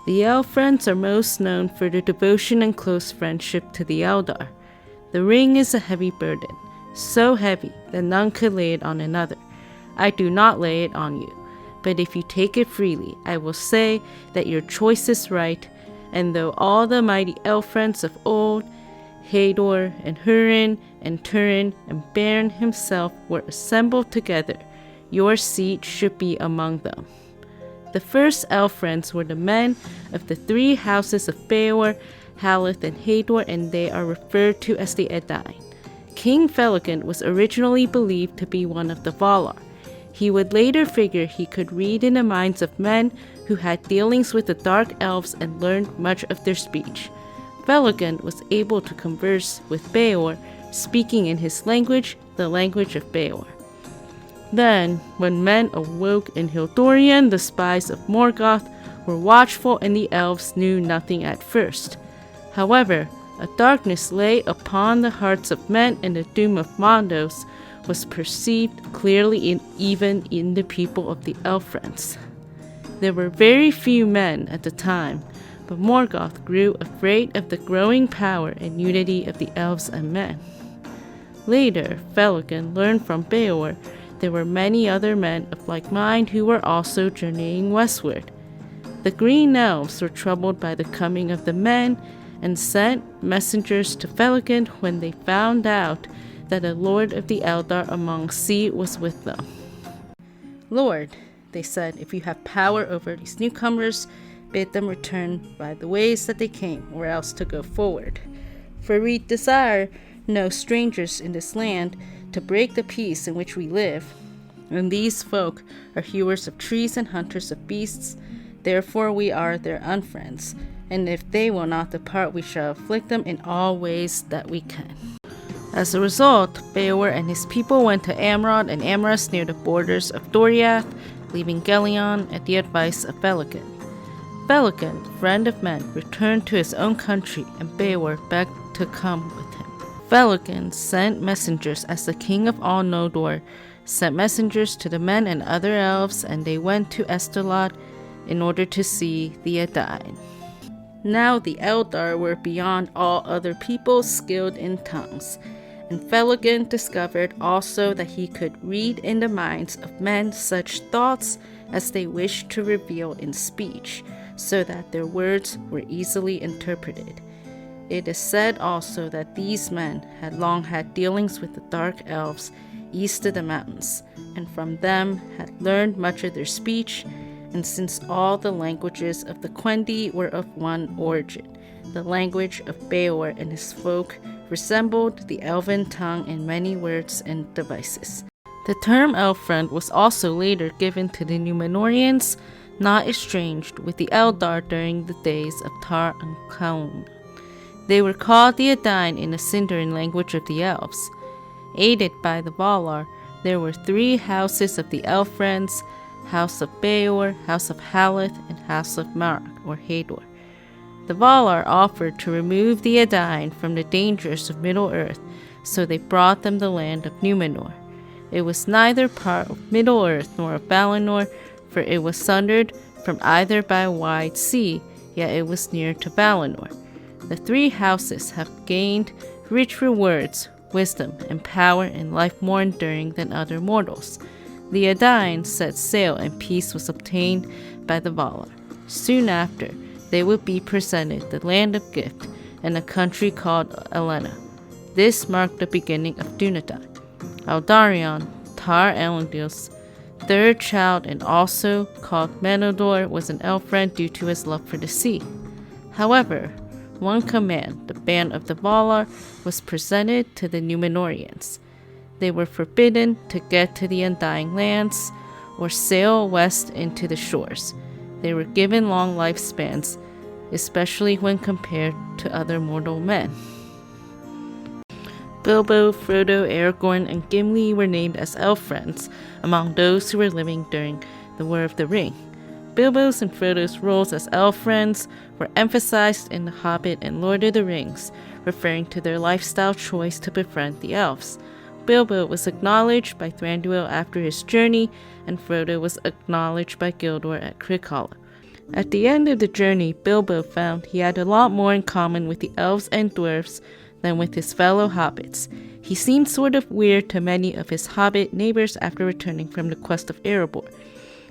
The elf-friends are most known for their devotion and close friendship to the Eldar. The ring is a heavy burden, so heavy that none could lay it on another. I do not lay it on you, but if you take it freely, I will say that your choice is right, and though all the mighty elf-friends of old, Hador and Hurin and Turin and Beren himself were assembled together, your seat should be among them. The first elf-friends were the men of the Three Houses of Bëor, Haleth, and Hador, and they are referred to as the Edain. King Felagund was originally believed to be one of the Valar. He would later figure he could read in the minds of men who had dealings with the Dark Elves and learned much of their speech. Felagund was able to converse with Bëor, speaking in his language, the language of Bëor. Then, when men awoke in Hildorian, the spies of Morgoth were watchful and the elves knew nothing at first. However, a darkness lay upon the hearts of men, and the doom of Mondos was perceived clearly even in the people of the elf-friends. There were very few men at the time, but Morgoth grew afraid of the growing power and unity of the elves and men. Later, Felagund learned from Bëor there were many other men of like mind who were also journeying westward. The Green Elves were troubled by the coming of the men and sent messengers to Felagund when they found out that a lord of the Eldar among sea was with them. "Lord," they said, "if you have power over these newcomers, bid them return by the ways that they came, or else to go forward. For we desire no strangers in this land to break the peace in which we live. And these folk are hewers of trees and hunters of beasts, therefore we are their unfriends. And if they will not depart, we shall afflict them in all ways that we can." As a result, Bëor and his people went to Amrod and Amras near the borders of Doriath, leaving Gelion at the advice of Felagund. Felagund, friend of men, returned to his own country, and Bëor begged to come with him. Felagund sent messengers as the king of all Nodor sent messengers to the men and other elves, and they went to Estalad in order to see the Edain. Now the Eldar were beyond all other people skilled in tongues, and Felagund discovered also that he could read in the minds of men such thoughts as they wished to reveal in speech, so that their words were easily interpreted. It is said also that these men had long had dealings with the Dark Elves east of the mountains, and from them had learned much of their speech, and since all the languages of the Quendi were of one origin, the language of Bëor and his folk resembled the elven tongue in many words and devices. The term elf-friend was also later given to the Númenóreans, not estranged with the Eldar during the days of Tar Ancalimon. They were called the Edain in the Sindarin language of the elves. Aided by the Valar, there were 3 houses of the elf-friends: House of Bëor, House of Haleth, and House of Mark, or Hador. The Valar offered to remove the Edain from the dangers of Middle-earth, so they brought them the land of Númenor. It was neither part of Middle-earth nor of Valinor, for it was sundered from either by a wide sea, yet it was near to Valinor. The 3 houses have gained rich rewards, wisdom, and power in life more enduring than other mortals. The Edain set sail, and peace was obtained by the Valar. Soon after, they would be presented the land of Gift and a country called Elena. This marked the beginning of Dunedain. Eldarion, Tar Ancalimon, third child and also called Númenóreans, was an elf-friend due to his love for the sea. However, one command, the ban of the Valar, was presented to the Númenóreans. They were forbidden to get to the Undying Lands or sail west into the shores. They were given long lifespans, especially when compared to other mortal men. Bilbo, Frodo, Aragorn, and Gimli were named as elf-friends among those who were living during the War of the Ring. Bilbo's and Frodo's roles as elf-friends were emphasized in The Hobbit and Lord of the Rings, referring to their lifestyle choice to befriend the elves. Bilbo was acknowledged by Thranduil after his journey, and Frodo was acknowledged by Gildor at Crickhollow. At the end of the journey, Bilbo found he had a lot more in common with the elves and dwarves than with his fellow hobbits. He seemed sort of weird to many of his hobbit neighbors after returning from the quest of Erebor.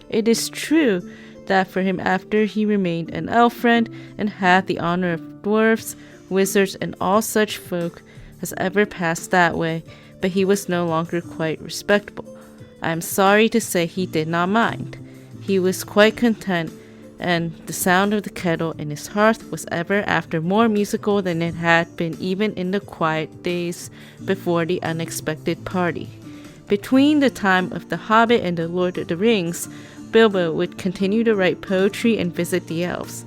It is true that for him, after he remained an elf friend and had the honor of dwarves, wizards, and all such folk has ever passed that way, but he was no longer quite respectable. I am sorry to say he did not mind. He was quite content, and the sound of the kettle in his hearth was ever after more musical than it had been even in the quiet days before the unexpected party. Between the time of The Hobbit and The Lord of the Rings, Bilbo would continue to write poetry and visit the elves.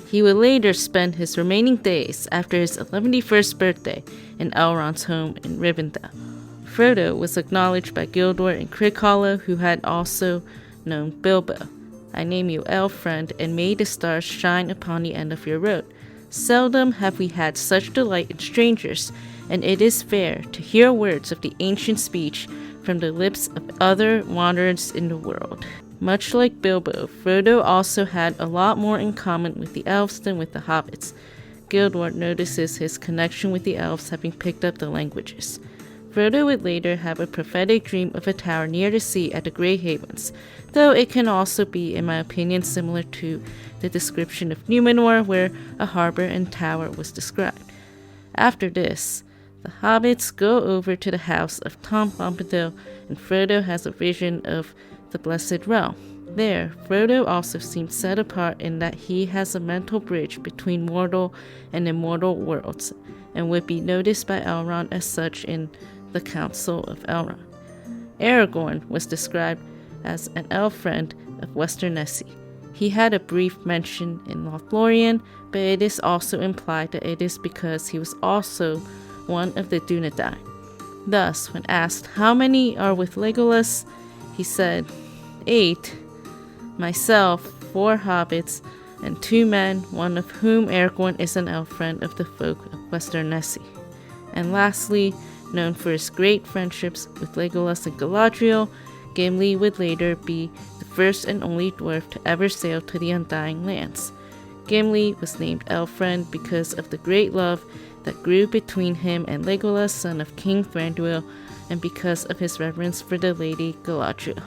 He would later spend his remaining days after his 11th birthday in Elrond's home in Rivendell. Frodo was acknowledged by Gildor and Crickhollow, who had also known Bilbo. I name you elf friend, and may the stars shine upon the end of your road. Seldom have we had such delight in strangers, and it is fair to hear words of the ancient speech from the lips of other wanderers in the world. Much like Bilbo, Frodo also had a lot more in common with the elves than with the hobbits. Gildor notices his connection with the elves, having picked up the languages. Frodo would later have a prophetic dream of a tower near the sea at the Grey Havens, though it can also be, in my opinion, similar to the description of Númenor, where a harbor and tower was described. After this, the hobbits go over to the house of Tom Bombadil, and Frodo has a vision of the Blessed Realm. There, Frodo also seems set apart in that he has a mental bridge between mortal and immortal worlds, and would be noticed by Elrond as such in the Council of Elrond. Aragorn was described as an elf friend of Westernessy. He had a brief mention in Lothlorien, but it is also implied that it is because he was also one of the Dunedain. Thus, when asked how many are with Legolas, he said, 8, myself, 4 hobbits, and 2 men, one of whom Aragorn is an elf friend of the folk of Westernessy. And lastly, known for his great friendships with Legolas and Galadriel, Gimli would later be the first and only dwarf to ever sail to the Undying Lands. Gimli was named elf friend because of the great love that grew between him and Legolas, son of King Thranduil, and because of his reverence for the Lady Galadriel.